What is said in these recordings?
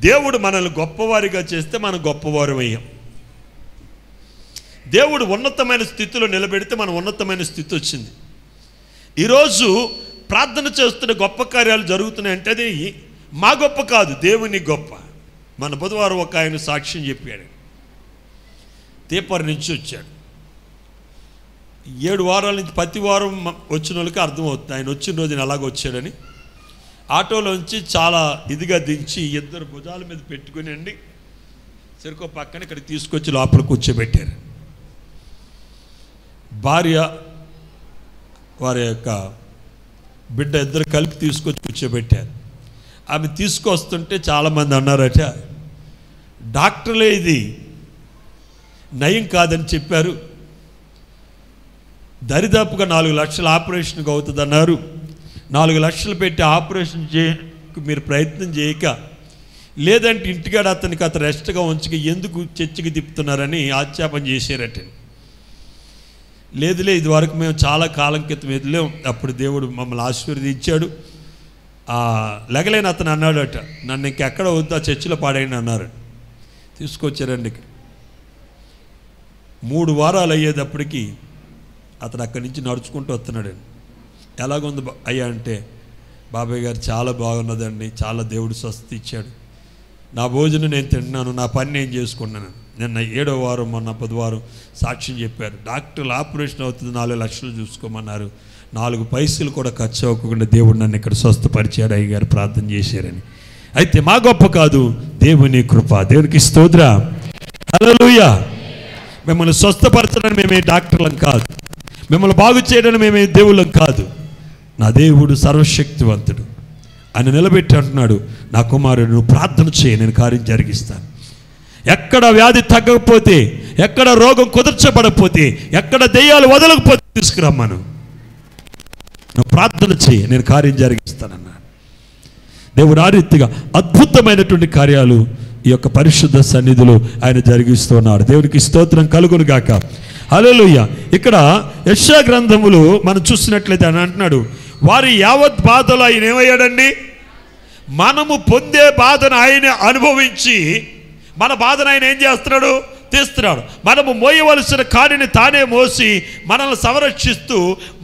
దేవుడు మనల్ని గొప్పవారిగా చేస్తే మనం గొప్పవారు అయ్యాం. దేవుడు ఉన్నతమైన స్థితిలో నిలబెడితే మనం ఉన్నతమైన స్థితి వచ్చింది. ఈరోజు ప్రార్థన చేస్తున్న గొప్ప కార్యాలు జరుగుతున్నాయంటే అది మా గొప్ప కాదు, దేవుని గొప్ప. మన బుధవారం ఒక ఆయన సాక్ష్యం చెప్పాడు. తేపర్ నుంచి వచ్చాడు. 7 వారాల నుంచి ప్రతి వారం వచ్చిన వాళ్ళకి అర్థమవుతుంది ఆయన వచ్చిన రోజున అలాగ వచ్చాడని. ఆటోలోంచి చాలా ఇదిగా దించి 2 భుజాల మీద పెట్టుకుని అండి చెరుకో పక్కన ఇక్కడ తీసుకొచ్చి లోపల కూర్చోబెట్టారు. భార్య వారి యొక్క బిడ్డ 2 కలిపి తీసుకొచ్చి కూర్చోబెట్టారు. ఆమె తీసుకొస్తుంటే చాలామంది అన్నారట, డాక్టర్లే ఇది నయం కాదని చెప్పారు, దరిదాపుగా 4 లక్షల ఆపరేషన్కి అవుతుంది అన్నారు. 4 లక్షలు పెట్టి ఆపరేషన్ మీరు ప్రయత్నం చేయక, లేదంటే ఇంటికాడ అతనికి రెస్ట్గా ఉంచక ఎందుకు చర్చికి తిప్పుతున్నారని ఆక్షేపణ చేశారట. లేదులే, ఇది వరకు మేము చాలా కాలం క్రితం వెళ్ళాం, అప్పుడు దేవుడు మమ్మల్ని ఆశీర్వదించాడు. లెగలేని అతను అన్నాడట, నన్ను ఇంకెక్కడ వద్దు, ఆ చర్చిలో పాడైన అన్నారు. తీసుకొచ్చారండి. 3 వారాలు అయ్యేటప్పటికి అతను అక్కడి నుంచి నడుచుకుంటూ వస్తున్నాడండి. ఎలాగుంది అయ్యా అంటే, బాబాయ్ గారు చాలా బాగున్నదండి, చాలా దేవుడు స్వస్థత ఇచ్చాడు, నా భోజనం నేను తింటున్నాను, నా పని నేను చేసుకున్నాను. నిన్న 7వ వారం మొన్న బుధవారం సాక్ష్యం చెప్పారు. డాక్టర్లు ఆపరేషన్ అవుతుంది 4 లక్షలు చూసుకోమన్నారు, 4 పైసలు కూడా ఖర్చు అవ్వకుండా దేవుడు నన్ను ఇక్కడ స్వస్థపరిచాడు అయ్యగారు ప్రార్థన చేశారని. అయితే మా గొప్ప కాదు, దేవుని కృప. దేవునికి స్తోత్ర, హల్లెలూయా. మిమ్మల్ని స్వస్థపరచడానికి మేమే డాక్టర్లం కాదు, మిమ్మల్ని బాగు చేయడానికి మేమే దేవుళ్ళం కాదు. నా దేవుడు సర్వశక్తివంతుడు. ఆయన నిలబెట్టి అంటున్నాడు, నా కుమారుడు నువ్వు ప్రార్థన చేయి, నేను కార్యం జరిగిస్తాను. ఎక్కడ వ్యాధి తగ్గకపోతే, ఎక్కడ రోగం కుదర్చబడకపోతే, ఎక్కడ దెయ్యాలు వదలకపోతే తీసుకురమ్మను, నువ్వు ప్రార్థన చేయి, నేను కార్యం జరిగిస్తానన్నాడు. దేవుడు ఆ రీతిగా అద్భుతమైనటువంటి కార్యాలు ఈ యొక్క పరిశుద్ధ సన్నిధిలో ఆయన జరిగిస్తున్నాడు. దేవునికి స్తోత్రం కలుగును గాక, హల్లెలూయా. ఇక్కడ యెషయా గ్రంథములో మనం చూసినట్లయితే ఆయన అంటున్నాడు, వారి యావత్ బాధలు ఆయన ఏమయ్యాడండి, మనము పొందే బాధను ఆయన అనుభవించి మన బాధను ఆయన ఏం చేస్తున్నాడు, తీస్తున్నాడు. మనము మోయవలసిన కాడిని తానే మోసి మనల్ని సంరక్షిస్తూ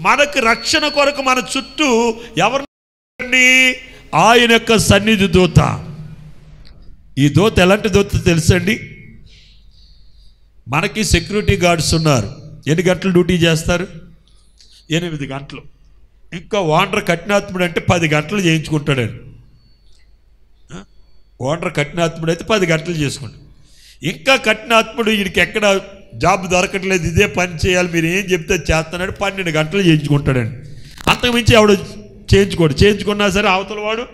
మనకు రక్షణ కొరకు మన చుట్టూ ఎవరిని, ఆయన యొక్క సన్నిధి దూత. ఈ దూత ఎలాంటి దూత తెలుసండి, మనకి సెక్యూరిటీ గార్డ్స్ ఉన్నారు. ఎన్ని గంటలు డ్యూటీ చేస్తారు? 8 గంటలు. ఇంకా ఓనర్ కఠినాత్ముడు అంటే 10 గంటలు చేయించుకుంటాడండి. ఓనర్ కఠినాత్ముడు అయితే 10 గంటలు చేసుకుంటాడు. ఇంకా కఠినాత్ముడు వీడికి ఎక్కడ జాబ్ దొరకట్లేదు, ఇదే పని చేయాలి, మీరు ఏం చెప్తే చేస్తున్నాడు, 12 గంటలు చేయించుకుంటాడండి. అంతకుమించి ఆవిడ చేయించుకున్నా సరే అవతల వాడు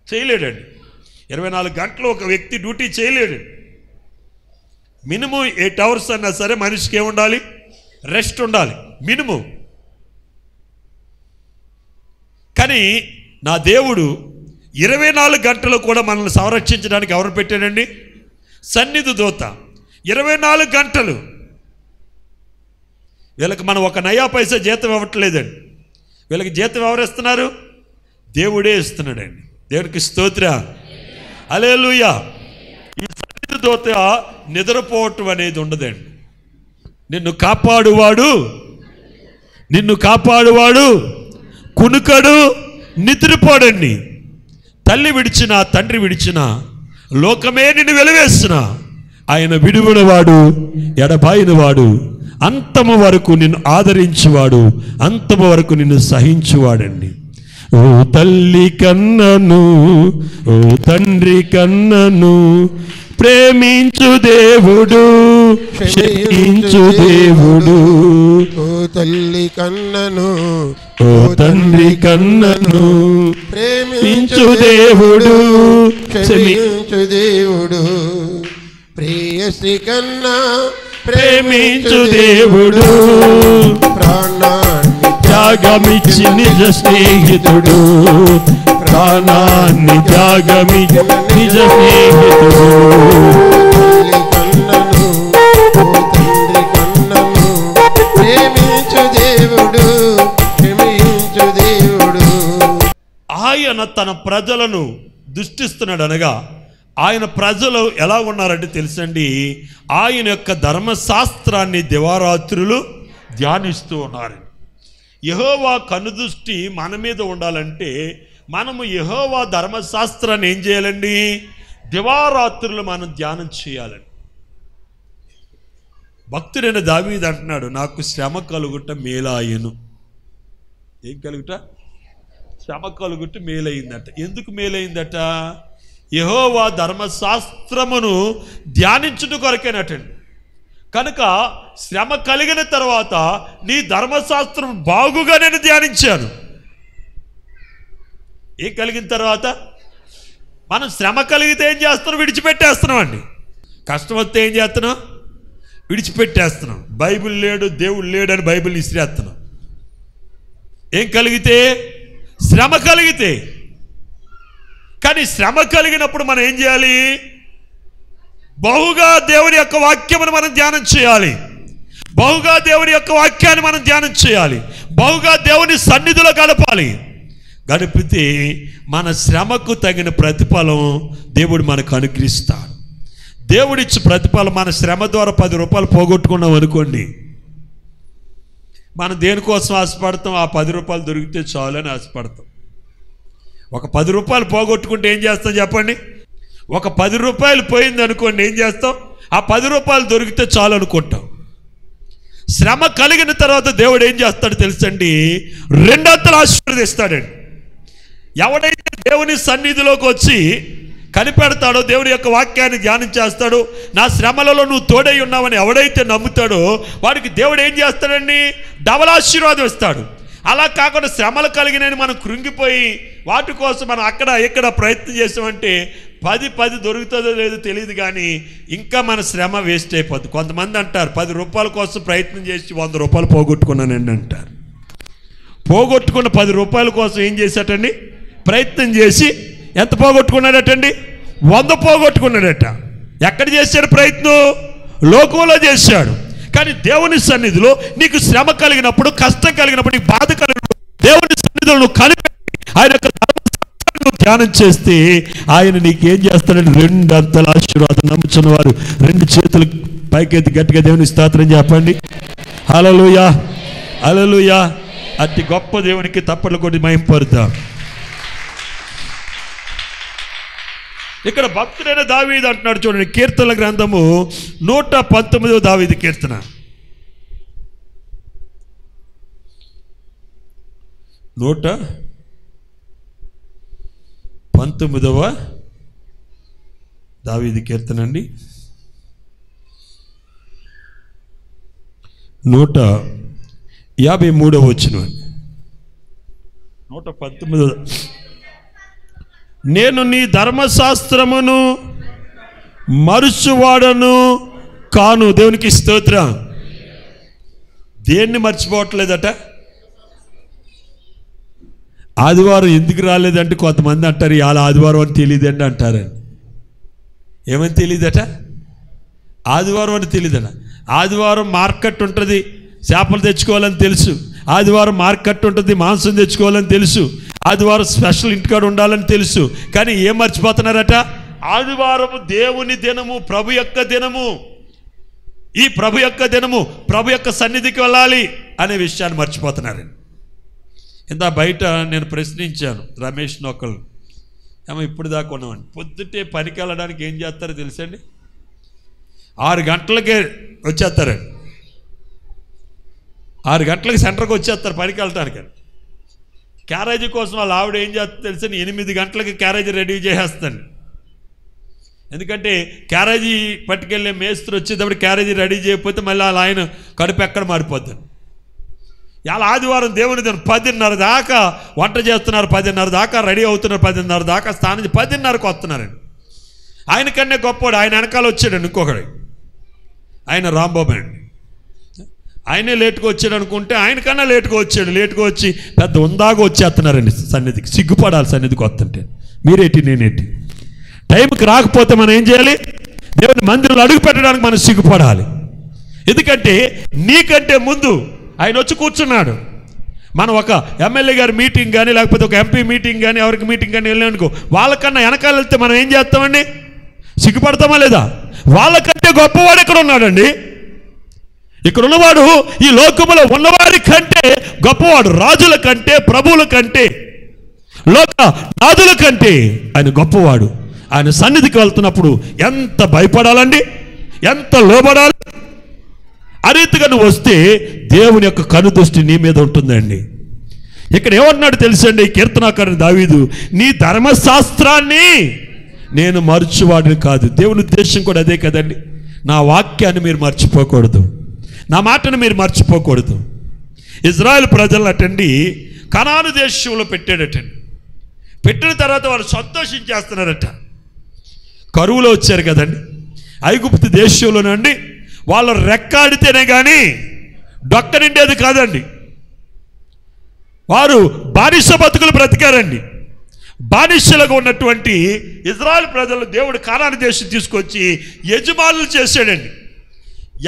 చేయలేడండి. 24 గంటలు ఒక వ్యక్తి డ్యూటీ చేయలేడు. మినిమం 8 అవర్స్ అన్నా సరే మనిషికి ఏముండాలి, రెస్ట్ ఉండాలి మినిమం. కానీ నా దేవుడు 24 గంటలు కూడా మనల్ని సంరక్షించడానికి ఎవరు పెట్టాడండి, సన్నిధి దూత. 24 గంటలు. వీళ్ళకి మనం ఒక నయా పైసా జీతం ఇవ్వట్లేదండి, వీళ్ళకి జీతం ఎవరు ఇస్తున్నారు, దేవుడే ఇస్తున్నాడండి. దేవునికి స్తోత్ర, హల్లెలూయా. ఈ సన్నిధి దూత నిద్రపోవటం అనేది ఉండదండి. నిన్ను కాపాడువాడు కునుకడు, నిద్రపోడండి. తల్లి విడిచినా తండ్రి విడిచినా లోకమే నిన్ను వెలివేస్తున్నా ఆయన విడువడవాడు, ఎడబాయినవాడు, అంతము వరకు నిన్ను ఆదరించువాడు, అంతము వరకు నిన్ను సహించువాడండి. ఓ తల్లి కన్నను, ఓ తండ్రి కన్నను, ప్రేమించు దేవుడు, క్షమించు దేవుడు. ఓ తల్లి కన్నను, ఓ తండ్రి కన్నను, ప్రేమించు దేవుడు, క్షమించు దేవుడు. ప్రేయసి కన్నా ప్రేమించు దేవుడు, ప్రాణాన్ని త్యాగమిచ్చి నిజ స్నేహితుడు, ప్రాణాన్ని త్యాగమిచ్చి నిజ స్నేహితుడు. తల్లి కన్నను, ఓ తండ్రి కన్నను, ప్రేమించు దేవుడు, క్షమించు దేవుడు. ఆయన తన ప్రజలను దృష్టిస్తున్నాడు అనగా ఆయన ప్రజలు ఎలా ఉన్నారంటే తెలుసండి, ఆయన యొక్క ధర్మశాస్త్రాన్ని దివారాత్రులు ధ్యానిస్తూ ఉన్నారు. యెహోవా కనుదృష్టి మన మీద ఉండాలంటే మనము యెహోవా ధర్మశాస్త్రాన్ని ఏం చేయాలండి? దివారాత్రులు మనం ధ్యానం చేయాలండి. భక్తుడైన దావీదు అంటున్నాడు, నాకు శ్రమ కలుగుట మేలాయను. ఏం కలుగుట? శ్రమ కలుగుట మేలైందట. ఎందుకు మేలైందట? యెహోవా ధర్మశాస్త్రమును ధ్యానించుట కొరకేనటండి. కనుక శ్రమ కలిగిన తర్వాత నీ ధర్మశాస్త్రం బాగుగా నేను ధ్యానించాను. ఏం కలిగిన తర్వాత? మనం శ్రమ కలిగితే ఏం చేస్తున్నాం? విడిచిపెట్టేస్తున్నాం అండి. కష్టం వస్తే ఏం చేస్తున్నాం? విడిచిపెట్టేస్తున్నాం. బైబిల్ లేడు, దేవుడు లేడు అని బైబిల్ ఇసిరేస్తున్నాం. ఏం కలిగితే? శ్రమ కలిగితే. కానీ శ్రమ కలిగినప్పుడు మనం ఏం చేయాలి? బహుగా దేవుని యొక్క వాక్యమును మనం ధ్యానం చేయాలి. బహుగా దేవుని యొక్క వాక్యాన్ని మనం ధ్యానం చేయాలి. బహుగా దేవుని సన్నిధిలో గడపాలి. గడిపితే మన శ్రమకు తగిన ప్రతిఫలం దేవుడు మనకు అనుగ్రహిస్తాడు. దేవుడిచ్చి ప్రతిఫలం, మన శ్రమ ద్వారా 10 రూపాయలు పోగొట్టుకున్నాం అనుకోండి, మనం దేనికోసం ఆశపడతాం? ఆ 10 రూపాయలు దొరికితే చాలు అని ఆశపడతాం. ఒక 10 రూపాయలు పోగొట్టుకుంటే ఏం చేస్తాం చెప్పండి? ఒక 10 రూపాయలు పోయింది అనుకోండి, ఏం చేస్తాం? ఆ 10 రూపాయలు దొరికితే చాలు అనుకుంటాం. శ్రమ కలిగిన తర్వాత దేవుడు ఏం చేస్తాడు తెలుసండి? 2 అంతలు ఆశీర్వదిస్తాడండి. ఎవడైతే దేవుని సన్నిధిలోకి వచ్చి కనిపెడతాడో, దేవుని యొక్క వాక్యాన్ని ధ్యానం చేస్తాడు, నా శ్రమలలో నువ్వు తోడై ఉన్నావని ఎవడైతే నమ్ముతాడో వాడికి దేవుడు ఏం చేస్తాడండి? డబల్ ఆశీర్వాదం ఇస్తాడు. అలా కాకుండా శ్రమలు కలిగినని మనం కృంగిపోయి వాటి కోసం మనం అక్కడ ఇక్కడ ప్రయత్నం చేసామంటే 10 దొరుకుతుందో లేదో తెలియదు, కానీ ఇంకా మన శ్రమ వేస్ట్ అయిపోద్ది. కొంతమంది అంటారు 10 రూపాయల కోసం ప్రయత్నం చేసి 100 రూపాయలు పోగొట్టుకున్నానండి అంటారు. పోగొట్టుకున్న 10 రూపాయల కోసం ఏం చేశాటండి? ప్రయత్నం చేసి ఎంత పోగొట్టుకున్నాడటండి? 100 పోగొట్టుకున్నాడట. ఎక్కడ చేశాడు ప్రయత్నం? లోకంలో చేశాడు. కానీ దేవుని సన్నిధిలో నీకు శ్రమ కలిగినప్పుడు, కష్టం కలిగినప్పుడు, నీకు బాధ కలిగినప్పుడు దేవుని సన్నిధిలో నువ్వు కలిపి ఆయన యొక్క ధర్మశాస్త్రాన్ని ధ్యానం చేస్తే ఆయన నీకేం చేస్తాడని 2 అంతల ఆశీర్వాదం. నమ్ముచున్న వారు 2 చేతులు పైకెత్తి గట్టిగా దేవుని స్తోత్రం చెప్పండి. హల్లెలూయా, హల్లెలూయా. అతి గొప్ప దేవునికి తప్పట్లు కొట్టి మహిమపరుద్దాం. ఇక్కడ భక్తుడైన దావీదు అంటున్నాడు చూడండి, కీర్తనల గ్రంథము 119వ దావీదు కీర్తన. 119వ దావీదు కీర్తన అండి. 153వ వచనం అండి. 119. నేను నీ ధర్మశాస్త్రమును మరుచువాడను కాను. దేవునికి స్తోత్రం. దేన్ని మర్చిపోవట్లేదట? ఆదివారం ఎందుకు రాలేదంటే కొంతమంది అంటారు ఇవాళ ఆదివారం అని తెలియదండి అంటారని. ఏమని తెలియదట? ఆదివారం అని తెలియదట. ఆదివారం మార్కెట్ ఉంటుంది, చేపలు తెచ్చుకోవాలని తెలుసు. ఆదివారం మార్కెట్ ఉంటుంది, మాంసం తెచ్చుకోవాలని తెలుసు. ఆదివారం స్పెషల్ ఇంటికాడ ఉండాలని తెలుసు. కానీ ఏం మర్చిపోతున్నారట? ఆదివారము దేవుని దినము, ప్రభు యొక్క దినము. ఈ ప్రభు యొక్క దినము, ప్రభు యొక్క సన్నిధికి వెళ్ళాలి అనే విషయాన్ని మర్చిపోతున్నారండి. ఇంత బయట నేను ప్రశ్నించాను రమేష్ నొక్కలు, ఏమో ఇప్పుడు దాకా ఉన్నామండి. పొద్దుటే పనికి వెళ్ళడానికి ఏం చేస్తారో తెలుసండి? 6 గంటలకే వచ్చేస్తారండి. 6 గంటలకి సెంటర్కి వచ్చేస్తారు పనికి వెళ్ళటానికి. క్యారేజీ కోసం వాళ్ళ ఆవిడ ఏం చేస్తుంది తెలుసని 8 గంటలకి క్యారేజీ రెడీ చేసేస్తాను. ఎందుకంటే క్యారేజీ పట్టుకెళ్ళే మేస్త్రి వచ్చేటప్పుడు క్యారేజీ రెడీ చేయకపోతే మళ్ళీ వాళ్ళ ఆయన కడుపు ఎక్కడ మారిపోతాను. ఇలా ఆదివారం దేవుని దినం 10:30 దాకా వంట చేస్తున్నారు, 10:30 దాకా రెడీ అవుతున్నారు, 10:30 దాకా స్నానం 10:30కి వస్తున్నారండి. ఆయన కన్నా గొప్పవాడు ఆయన వెనకాల వచ్చాడండి ఇంకొకడు, ఆయన రాంబాబు అండి. ఆయనే లేటుగా వచ్చాడు అనుకుంటే ఆయన కన్నా లేటుగా వచ్చాడు. లేటుగా వచ్చి పెద్ద ఉందాగా వచ్చేస్తున్నారండి సన్నిధికి. సిగ్గుపడాలి సన్నిధికి వస్తుంటే. మీరేంటి నేనేంటి? టైంకి రాకపోతే మనం ఏం చేయాలి? దేవుని మందిరంలో అడుగు పెట్టడానికి మనం సిగ్గుపడాలి. ఎందుకంటే నీకంటే ముందు ఆయన వచ్చి కూర్చున్నాడు. మనం ఒక ఎమ్మెల్యే గారి మీటింగ్ కానీ లేకపోతే ఒక ఎంపీ మీటింగ్ కానీ ఎవరికి మీటింగ్ కానీ వెళ్ళామనుకో, వాళ్ళకన్నా వెనకాల వెళ్తే మనం ఏం చేస్తామండి? సిగ్గుపడతామా లేదా? వాళ్ళకంటే గొప్పవాడు ఇక్కడ ఉన్నాడండి. ఇక్కడ ఉన్నవాడు ఈ లోకములో ఉన్నవారి కంటే గొప్పవాడు. రాజుల కంటే, ప్రభువుల కంటే, లోక రాజుల కంటే ఆయన గొప్పవాడు. ఆయన సన్నిధికి వెళ్తున్నప్పుడు ఎంత భయపడాలండి, ఎంత లోబడాలి. ఆ రీతిగా నువ్వు వస్తే దేవుని యొక్క కనుదృష్టి నీ మీద ఉంటుందండి. ఇక్కడ ఏమన్నాడు తెలుసండి కీర్తనాకారుడు దావీదు, నీ ధర్మశాస్త్రాన్ని నేను మర్చివాడిని కాదు. దేవుని ఉద్దేశం కూడా అదే కదండి. నా వాక్యాన్ని మీరు మర్చిపోకూడదు, నా మాటను మీరు మర్చిపోకూడదు. ఇజ్రాయెల్ ప్రజలను అటండి కనాను దేశంలో పెట్టాడటండి. పెట్టిన తర్వాత వాళ్ళు సంతోషించేస్తున్నారట. కరువులో వచ్చారు కదండి. ఐగుప్తు దేశంలోనండి వాళ్ళు రెక్కాడితేనే కానీ డొక్క నిండేది కాదండి. వారు బానిస బతుకులు బ్రతికారండి. బానిసలుగా ఉన్నటువంటి ఇజ్రాయెల్ ప్రజలు దేవుడు కానాను దేశం తీసుకొచ్చి యజమానులు చేశాడండి.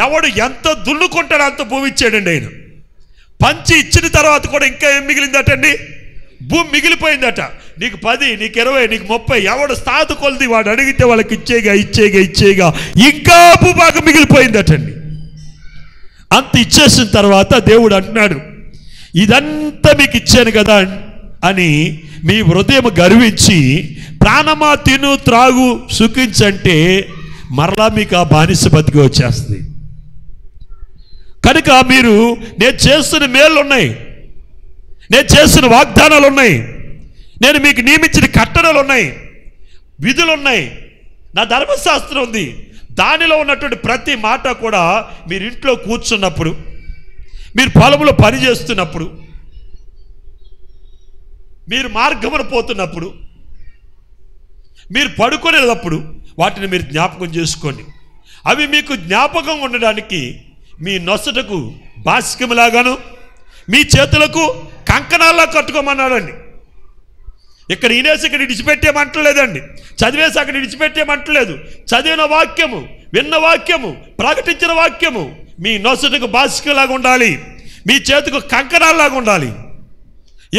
ఎవడు ఎంత దున్నుకుంటాడో అంత భూమి ఇచ్చాడండి. ఆయన పంచి ఇచ్చిన తర్వాత కూడా ఇంకా ఏం మిగిలిందటండి? భూమి మిగిలిపోయిందట. నీకు 10, నీకు 20, నీకు 30, ఎవడు స్థాతు కొలిది వాడు అడిగితే వాళ్ళకి ఇచ్చేగా ఇంకా భూభాగం మిగిలిపోయిందటండి. అంత ఇచ్చేసిన తర్వాత దేవుడు అంటున్నాడు, ఇదంతా మీకు ఇచ్చాను కదా అని మీ హృదయం గర్వించి ప్రాణమా తిను త్రాగు సుఖించంటే మరలా మీకు ఆ బానిస బతికి వచ్చేస్తుంది. కనుక మీరు నేను చేస్తున్న మేళ్ళు ఉన్నాయి, నేను చేస్తున్న వాగ్దానాలు ఉన్నాయి, నేను మీకు నియమించిన కట్టడలు ఉన్నాయి, విధులు ఉన్నాయి, నా ధర్మశాస్త్రం ఉంది. దానిలో ఉన్నటువంటి ప్రతి మాట కూడా మీరు ఇంట్లో కూర్చున్నప్పుడు, మీరు పొలంలో పని చేస్తున్నప్పుడు, మీరు మార్గమున పోతున్నప్పుడు, మీరు పడుకునేటప్పుడు వాటిని మీరు జ్ఞాపకం చేసుకోండి. అవి మీకు జ్ఞాపకం ఉండడానికి మీ నొసటకు బాస్కములాగాను మీ చేతులకు కంకణాల్లా కట్టుకోమన్నాడండి. ఇక్కడ ఈనేసి ఇక్కడ విడిచిపెట్టేమంటలేదండి, చదివేసి అక్కడ విడిచిపెట్టేమంటలేదు. చదివిన వాక్యము, విన్న వాక్యము, ప్రకటించిన వాక్యము మీ నొసటకు బాస్కలాగా ఉండాలి, మీ చేతుకు కంకణాల్లాగా ఉండాలి.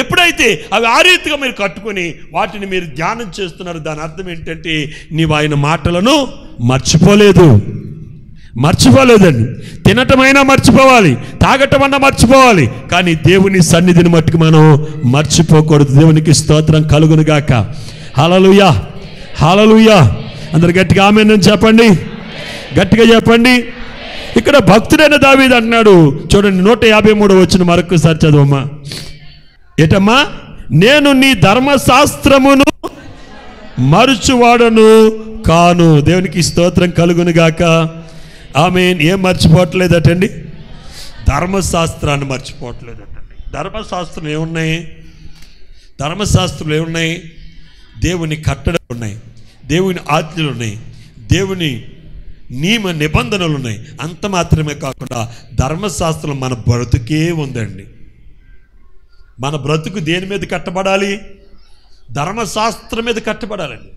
ఎప్పుడైతే అవి ఆ రీతిగా మీరు కట్టుకొని వాటిని మీరు ధ్యానం చేస్తున్నారు, దాని అర్థం ఏంటంటే నీవు ఆయన మాటలను మర్చిపోలేదండి. తినటమైనా మర్చిపోవాలి, తాగటమన్నా మర్చిపోవాలి, కానీ దేవుని సన్నిధిని మట్టుకు మనం మర్చిపోకూడదు. దేవునికి స్తోత్రం కలుగును గాక. హల్లెలూయా, హల్లెలూయా. అందరు గట్టిగా ఆమేన్ అని చెప్పండి, గట్టిగా చెప్పండి. ఇక్కడ భక్తుడైన దావీదు అంటున్నాడు చూడండి, 153 వచ్చిన మరొకసారి చదవమ్మా. ఏటమ్మా? నేను నీ ధర్మశాస్త్రమును మరుచువాడను కాను. దేవునికి స్తోత్రం కలుగును గాక. ఆమేన్. ఏం మర్చిపోవట్లేదటండి? ధర్మశాస్త్రాన్ని మర్చిపోవట్లేదటండి. ధర్మశాస్త్రం ఏమున్నాయి? ధర్మశాస్త్రాలు ఏమున్నాయి? దేవుని కట్టడలు ఉన్నాయి, దేవుని ఆజ్ఞలు ఉన్నాయి, దేవుని నియమ నిబంధనలు ఉన్నాయి. అంత మాత్రమే కాకుండా ధర్మశాస్త్రం మన బ్రతుకే ఉందండి. మన బ్రతుకు దేని మీద కట్టబడాలి? ధర్మశాస్త్రం మీద కట్టబడాలండి.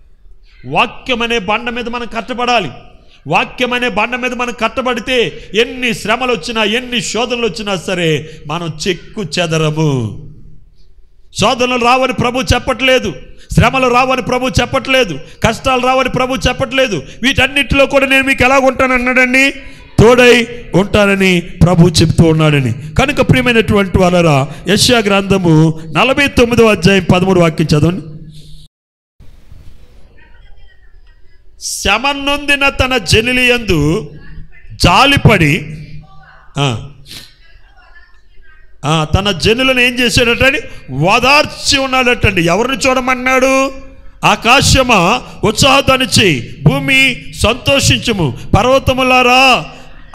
వాక్యం అనే బండ మీద మనం కట్టబడాలి. వాక్యం అనే బండ మీద మనం కట్టబడితే ఎన్ని శ్రమలు వచ్చినా, ఎన్ని శోధనలు వచ్చినా సరే మనం చెక్కు చెదరము. శోధనలు రావని ప్రభు చెప్పట్లేదు, శ్రమలు రావని ప్రభు చెప్పట్లేదు, కష్టాలు రావని ప్రభు చెప్పట్లేదు. వీటన్నిటిలో కూడా నేను మీకు ఎలా ఉంటానన్నాడండి? తోడై ఉంటానని ప్రభు చెప్తూ ఉన్నాడని. కనుక ప్రియమైనటువంటి వాళ్ళరా, యెషయా గ్రంథము 49వ అధ్యాయం 13 వాక్యం చదవండి. శమనొందిన తన జనుల యందు జాలిపడి తన జనులను ఏం చేశాడటండి? ఓదార్చి ఉన్నాడటండి. ఎవరిని చూడమన్నాడు? ఆకాశమా ఉత్సాహధ్వని చేయి, భూమి సంతోషించుము, పర్వతములారా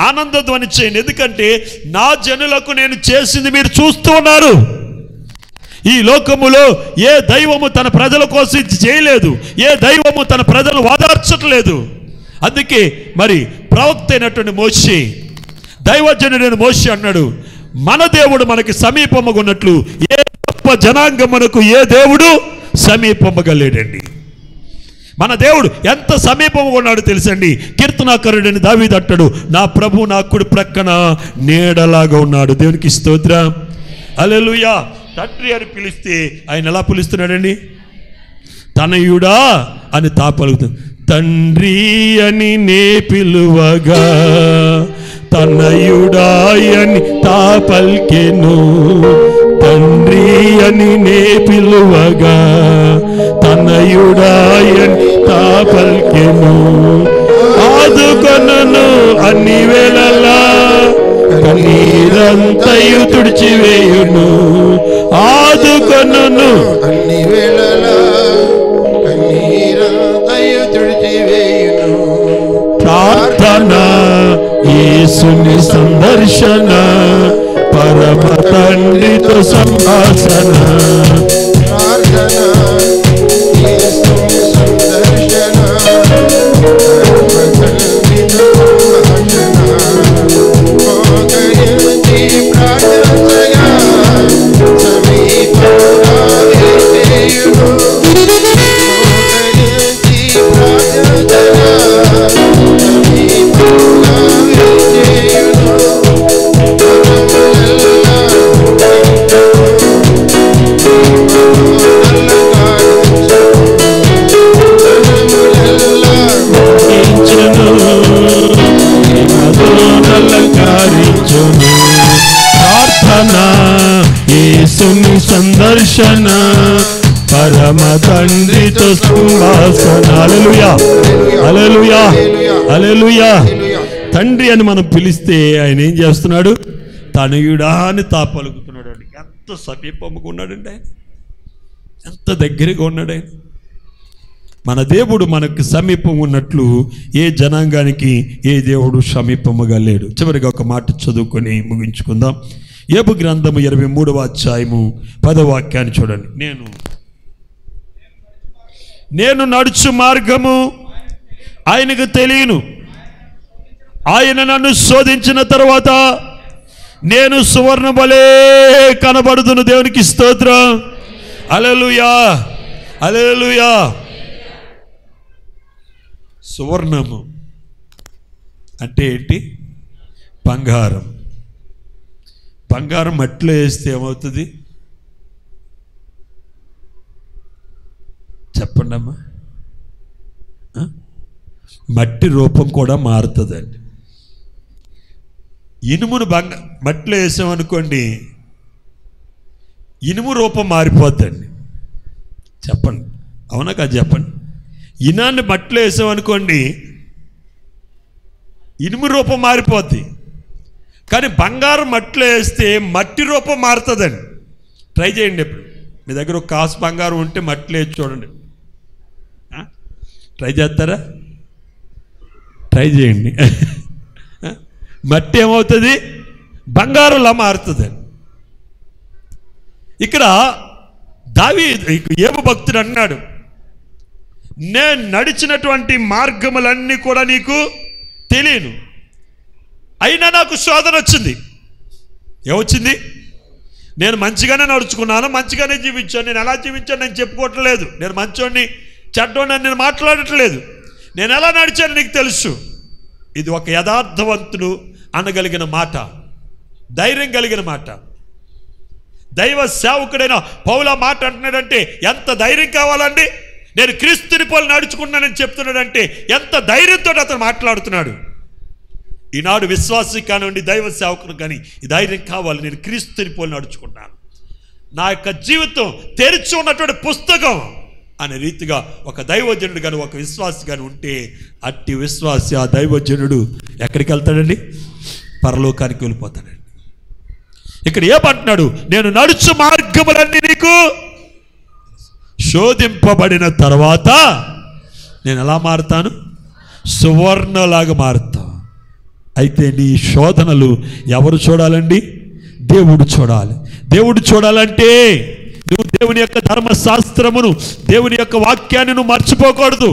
ఆనందధ్వని చేయండి, ఎందుకంటే నా జనులకు నేను చేసింది మీరు చూస్తూ ఉన్నారు. ఈ లోకములో ఏ దైవము తన ప్రజల కోసం చేయలేదు, ఏ దైవము తన ప్రజలను ఓదార్చట్లేదు. అందుకే మరి ప్రవక్త అయినటువంటి మోషే, దైవజనుడైన మోషే అన్నాడు, మన దేవుడు మనకి సమీపముగా ఉన్నట్లు ఏ గొప్ప జనాంగమునకు ఏ దేవుడు సమీపముగలేడండి. మన దేవుడు ఎంత సమీపంగా ఉన్నాడు తెలుసండి. కీర్తనాకారుడని దావీదు అంటాడు, నా ప్రభు నా కుడి ప్రక్కన నీడలాగా ఉన్నాడు. దేవునికి స్తోత్రం, హల్లెలూయా. తండ్రి అని పిలిస్తే ఆయన ఎలా పిలుస్తున్నాడండి? తనయుడా అని పలుకుతుంది. తండ్రి అని నే పిలువగా తనయుడాయని తా పల్కెను. తండ్రి అని నే పిలువగా తనయుడాయని తా పల్కెను. ఆదుకొనును అన్ని వేళలా కన్నీరంతయు తుడిచివేయును. ఆదుకొనును అన్ని వేళలా కన్నీరంతయు తుడిచివేయును. ప్రార్థన యేసుని సందర్శన పరమ తండ్రితో సంభాషణ. ప్రార్థన యేసుని సందర్శన పరమ తండ్రితో సంభాషణ. మోకరించి ప్రార్థించగా సమీపంగా వేచేయును. మోకరించి ప్రార్థించగా సమీపంగా వేచేయును. ప్రార్థన యేసుని సందర్శన పరమ తండ్రితో సంభాషణ. హల్లెలూయా, హల్లెలూయా, హల్లెలూయా. తండ్రి అని మనం పిలిస్తే ఆయన ఏం చేస్తున్నాడు? తనయుడా అని తా పలుకుతున్నాడు అండి. ఎంత సమీపముగా ఉన్నాడండి ఆయన, ఎంత దగ్గరగా ఉన్నాడు ఆయన. మన దేవుడు మనకు సమీపం ఉన్నట్లు ఏ జనాంగానికి ఏ దేవుడు సమీపముగా లేడు. చివరిగా ఒక మాట చదువుకొని ముగించుకుందాం. యోబు గ్రంథము 23వ అధ్యాయము 10వ వాక్యాన్ని చూడండి. నేను నడుచు మార్గము ఆయనకు తెలియను. ఆయన నన్ను శోధించిన తర్వాత నేను సువర్ణ వలె కనబడుదును. దేవునికి స్తోత్రం. హల్లెలూయా, హల్లెలూయా. సువర్ణము అంటే ఏంటి? బంగారం. బంగారం మట్టిలో వేస్తే ఏమవుతుంది? చెప్పండి అమ్మా. మట్టి రూపం కూడా మారుతుందండి. ఇనుమును మట్టిలో వేసామనుకోండి, ఇనుము రూపం మారిపోద్దండి. చెప్పండి, అవునా కాదు? చెప్పండి. ఇనాన్ని మట్టిలో వేసామనుకోండి, ఇనుము రూపం మారిపోద్ది. కానీ బంగారం మట్టిలో వేస్తే మట్టి రూపం మారుతుందండి. ట్రై చేయండి. ఇప్పుడు మీ దగ్గర ఒక కాసు బంగారం ఉంటే మట్టిలో వేసి చూడండి. ట్రై చేస్తారా? ట్రై చేయండి. మట్టి ఏమవుతుంది? బంగారంలా మారుతుందండి. ఇక్కడ యోబు భక్తుడు అన్నాడు, నేను నడిచినటువంటి మార్గములన్నీ కూడా నీకు తెలియను, అయినా నాకు శోధన వచ్చింది. ఏమొచ్చింది? నేను మంచిగానే నడుచుకున్నాను, మంచిగానే జీవించాను. నేను ఎలా జీవించాను నేను చెప్పుకోవట్లేదు. నేను మంచోడిని చెడ్డోడిని నేను మాట్లాడట్లేదు. నేను ఎలా నడిచాను నీకు తెలుసు. ఇది ఒక యథార్థవంతుడు అనగలిగిన మాట, ధైర్యం కలిగిన మాట. దైవ సేవకుడైన పౌలు మాట అంటున్నాడంటే ఎంత ధైర్యం కావాలండి? నేను క్రీస్తుని పోలి నడుచుకున్నానని చెప్తున్నాడంటే ఎంత ధైర్యంతో అతను మాట్లాడుతున్నాడు. ఈనాడు విశ్వాసి కానివ్వండి, దైవ సేవకుడు కానీ ఈ ధైర్యం కావాలి. నేను క్రీస్తుని పోలి నడుచుకున్నాను, నా యొక్క జీవితం తెరిచి ఉన్నటువంటి పుస్తకం అనే రీతిగా ఒక దైవజనుడు కానీ ఒక విశ్వాసి కానీ ఉంటే, అట్టి విశ్వాసి ఆ దైవజనుడు ఎక్కడికి వెళ్తాడండి? పరలోకానికి వెళ్ళిపోతాడండి. ఇక్కడ ఏమంటున్నాడు? నేను నడుచు మార్గములన్నీ నీకు శోధింపబడిన తర్వాత నేను ఎలా మారుతాను? సువర్ణలాగా మారుతా. అయితే నీ శోధనలు ఎవరు చూడాలండి? దేవుడు చూడాలి. దేవుడు చూడాలంటే నువ్వు దేవుని యొక్క ధర్మశాస్త్రమును, దేవుని యొక్క వాక్యాన్ని నువ్వు మర్చిపోకూడదు.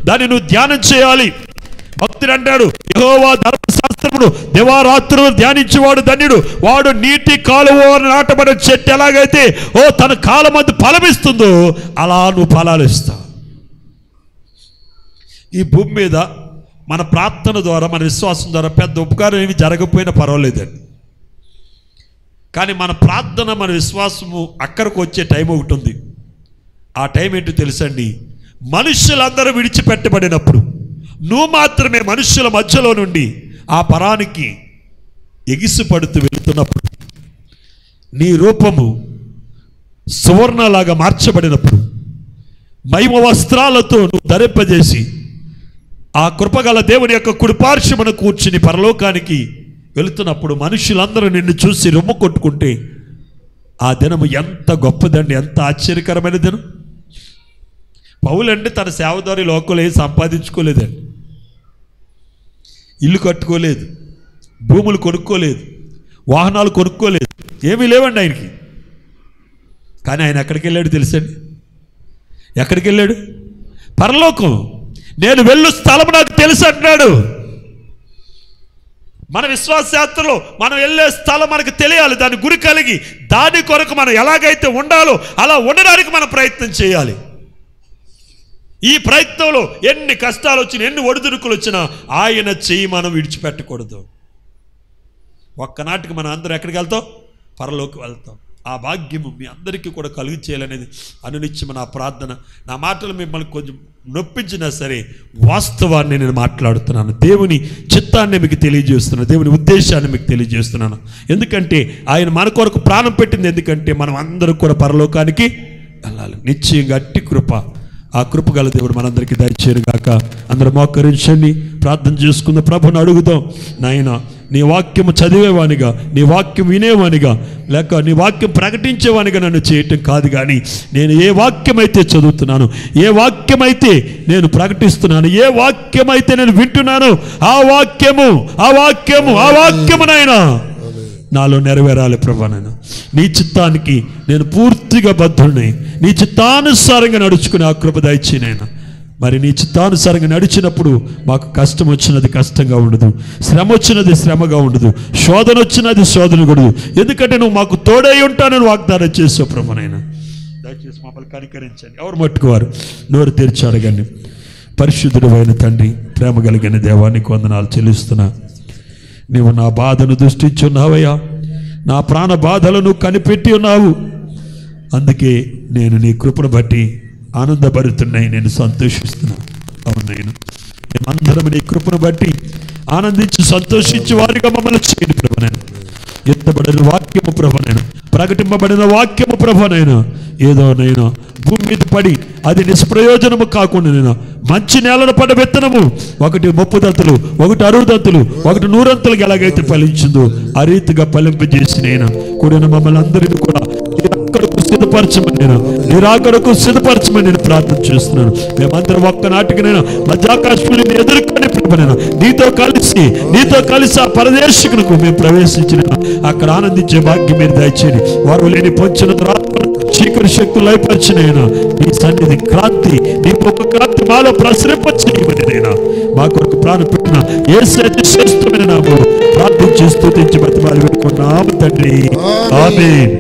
దాన్ని నువ్వు ధ్యానం చేయాలి. భక్తుడు అంటాడు, యెహోవా ధర్మశాస్త్రమును దివారాత్రులు ధ్యానించేవాడు ధన్యుడు. వాడు నీటి కాలువ నాటబడిన చెట్టు ఎలాగైతే తన కాలమందు ఫలమిస్తుందో అలా నువ్వు ఫలాలు ఇస్తావు. ఈ భూమి మీద మన ప్రార్థన ద్వారా, మన విశ్వాసం ద్వారా పెద్ద ఉపకారం ఏమి జరగకపోయినా పర్వాలేదండి. కానీ మన ప్రార్థన, మన విశ్వాసము అక్కడికి వచ్చే టైం ఒకటి ఉంది. ఆ టైం ఏంటో తెలుసండి? మనుషులందరూ విడిచిపెట్టబడినప్పుడు నువ్వు మాత్రమే మనుషుల మధ్యలో నుండి ఆ పరానికి ఎగిసిపడుతూ వెళుతున్నప్పుడు, నీ రూపము సువర్ణలాగా మార్చబడినప్పుడు, మహిమ వస్త్రాలతో నువ్వు ధరింపజేసి ఆ కృపగల దేవుని యొక్క కుడిపార్శ్వమున కూర్చుని పరలోకానికి వెళుతున్నప్పుడు మనుషులందరూ నిన్ను చూసి రొమ్ము కొట్టుకుంటే ఆ దినము ఎంత గొప్పదండి, ఎంత ఆశ్చర్యకరమైన దినం. పౌలంటే తన సేవ ద్వారా ఈ లోకంలో ఏం సంపాదించుకోలేదండి. ఇల్లు కట్టుకోలేదు, భూములు కొనుక్కోలేదు, వాహనాలు కొనుక్కోలేదు, ఏమీ లేవండి ఆయనకి. కానీ ఆయన ఎక్కడికి వెళ్ళాడు తెలుసండి? ఎక్కడికి వెళ్ళాడు? పరలోకం. నేను వెళ్ళు స్థలం నాకు తెలుసు అంటున్నాడు. మన విశ్వాస యాత్రలో మనం వెళ్ళే స్థలం మనకు తెలియాలి, దాని గురి కలిగి దాని కొరకు మనం ఎలాగైతే ఉండాలో అలా ఉండడానికి మనం ప్రయత్నం చేయాలి. ఈ ప్రయత్నంలో ఎన్ని కష్టాలు వచ్చినా, ఎన్ని ఒడిదుడుకులు వచ్చినా ఆయన చెయ్యి మనం విడిచిపెట్టకూడదు. ఒక్కనాటికి మనం అందరం ఎక్కడికి వెళ్తాం? పరలోకి వెళ్తాం. ఆ భాగ్యము మీ అందరికీ కూడా కలుగు చేయాలనేది అనునిత్యం నా ప్రార్థన. నా మాటలు మిమ్మల్ని కొంచెం నొప్పించినా సరే వాస్తవాన్ని నేను మాట్లాడుతున్నాను. దేవుని చిత్తాన్ని మీకు తెలియజేస్తున్నాను, దేవుని ఉద్దేశాన్ని మీకు తెలియజేస్తున్నాను. ఎందుకంటే ఆయన మన కొరకు ప్రాణం పెట్టింది. ఎందుకంటే మనం అందరం కూడా పరలోకానికి వెళ్ళాలి. నిశ్చయంగా అట్టి కృప, ఆ కృపగల దేవుడు మనందరికీ దయచేయను గాక. అందరూ మోకరించండి, ప్రార్థన చేసుకున్న ప్రభుని అడుగుదాం. నాయన, నీ వాక్యము చదివేవానిగా, నీ వాక్యం వినేవానిగా, లేక నీ వాక్యం ప్రకటించేవానిగా నన్ను చేయటం కాదు, కానీ నేను ఏ వాక్యమైతే చదువుతున్నాను, ఏ వాక్యమైతే నేను ప్రకటిస్తున్నాను, ఏ వాక్యమైతే నేను వింటున్నాను, ఆ వాక్యము నాయనా నాలో నెరవేరాలి ప్రభా. నేను నీ చిత్తానికి నేను పూర్తిగా బద్ధుడిని. నీ చిత్తానుసారంగా నడుచుకుని ఆ కృప దయచేయనైనా. మరి నీ చిత్తానుసారంగా నడిచినప్పుడు మాకు కష్టం వచ్చినది కష్టంగా ఉండదు, శ్రమ వచ్చినది శ్రమగా ఉండదు, శోధన వచ్చినది శోధన కూడదు. ఎందుకంటే నువ్వు మాకు తోడై ఉంటానని వాగ్దానం చేసావు ప్రభునైనా. దయచేసి మమ్మల్ని కనికరించండి. ఎవరు మట్టుకువారు నోరు తెరిచి అడగండి. పరిశుద్ధుడు అయిన తండ్రి, ప్రేమ కలిగిన దేవానికి వందనాలు చెల్లిస్తున్నా. నీవు నా బాధను దృష్టించి ఉన్నావయ్యా, నా ప్రాణ బాధలను కనిపెట్టి ఉన్నావు. అందుకే నేను నీ కృపను బట్టి ఆనందపడుతున్నాయి, నేను సంతోషిస్తున్నాను. అవునైనా మేమందరం నీ కృపను బట్టి ఆనందించి సంతోషించి వారిగా మమ్మల్ని చేయని ప్రభునైనా. ఎత్తబడిన వాక్యము ప్రభునైనా, ప్రకటింపబడిన వాక్యము ప్రభునైనా ఏదోనైనా భూమి మీద పడి అది నిష్ప్రయోజనము కాకుండా నేను మంచి నేలను పడ్డ విత్తనము, ఒకటి 30 దంతులు, ఒకటి 60 దంతులు, ఒకటి 100 దంతులకు ఎలాగైతే ఫలించిందో ఆ రీతిగా ఫలింపజేసి నేను కూడిన మమ్మల్ని అందరినీ కూడా నిరాకడకు సిద్ధపరచమని నేను ప్రార్థన చేస్తున్నాను. మేమందరం ఒక్కనాటికి నేను మధ్యాకాశంలో ఎదుర్కొని ప్రభునైనా నీతో కలిసి ఆ పరదేశికులకు మేము ప్రవేశించిన అక్కడ ఆనందించే భాగ్యం మీరు దయచేయండి. వారు లేని పొంచిన చీకటి శక్తులు అయిపరిచినైనా నీ సన్నిధి క్రాంతి, నీ ఒక క్రాంతి మాలో ప్రసరింపచేయమని నైనా మా కొరకు ప్రాణం పెట్టిన యేసు శ్రేష్టమైన నామములో ప్రార్థించి స్తుతించి బతిమాలి పెట్టుకున్నాము తండ్రి. ఆమేన్.